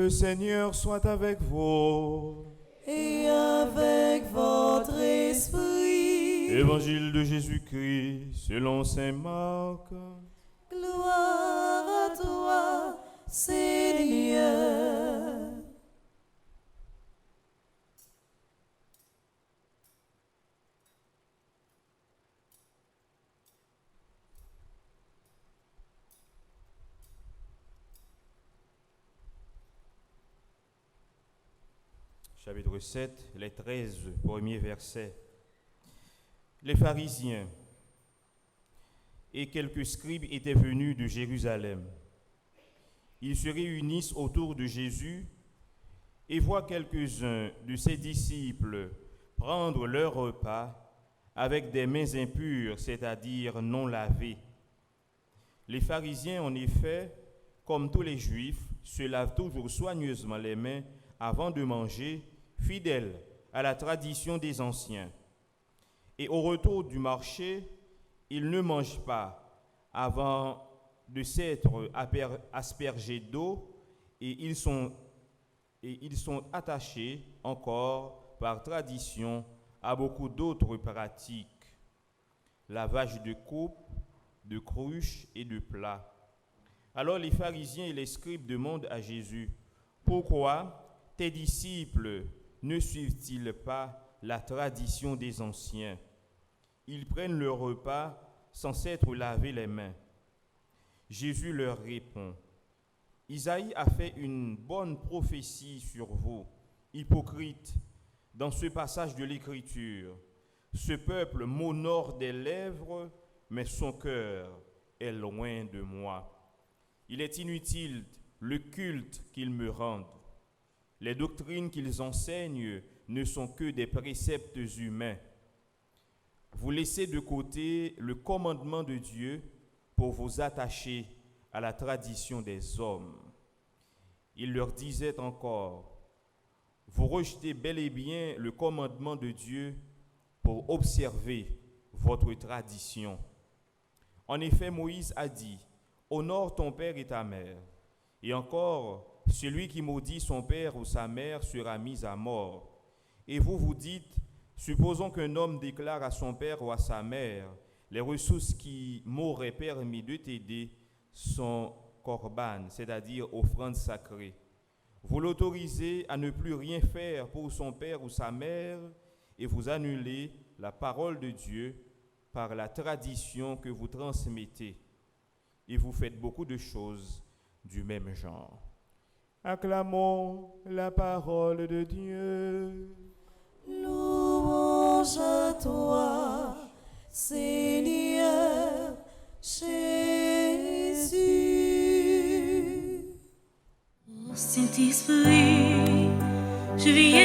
Le Seigneur soit avec vous. Et avec votre esprit. Évangile de Jésus-Christ selon saint Marc. Gloire à toi, Seigneur. Chapitre 7, les 13 premiers versets. Les pharisiens et quelques scribes étaient venus de Jérusalem. Ils se réunissent autour de Jésus et voient quelques-uns de ses disciples prendre leur repas avec des mains impures, c'est-à-dire non lavées. Les pharisiens, en effet, comme tous les Juifs, se lavent toujours soigneusement les mains avant de manger, fidèles à la tradition des anciens. Et au retour du marché, ils ne mangent pas avant de s'être aspergés d'eau et ils sont attachés encore par tradition à beaucoup d'autres pratiques. Lavage de coupes, de cruches et de plats. Alors les pharisiens et les scribes demandent à Jésus, « Pourquoi tes disciples ne suivent-ils pas la tradition des anciens? Ils prennent leur repas sans s'être lavé les mains. » Jésus leur répond, « Isaïe a fait une bonne prophétie sur vous, hypocrites, dans ce passage de l'Écriture. Ce peuple m'honore des lèvres, mais son cœur est loin de moi. Il est inutile le culte qu'ils me rendent. Les doctrines qu'ils enseignent ne sont que des préceptes humains. Vous laissez de côté le commandement de Dieu pour vous attacher à la tradition des hommes. » Il leur disait encore, « Vous rejetez bel et bien le commandement de Dieu pour observer votre tradition. En effet, Moïse a dit, « Honore ton père et ta mère. » Et encore, « Celui qui maudit son père ou sa mère sera mis à mort. » Et vous vous dites, « Supposons qu'un homme déclare à son père ou à sa mère, les ressources qui m'auraient permis de t'aider sont corban, c'est-à-dire offrandes sacrées. Vous l'autorisez à ne plus rien faire pour son père ou sa mère et vous annulez la parole de Dieu par la tradition que vous transmettez. Et vous faites beaucoup de choses du même genre. » Acclamons la parole de Dieu. Louange à toi, Seigneur Jésus. Saint-Esprit, je viens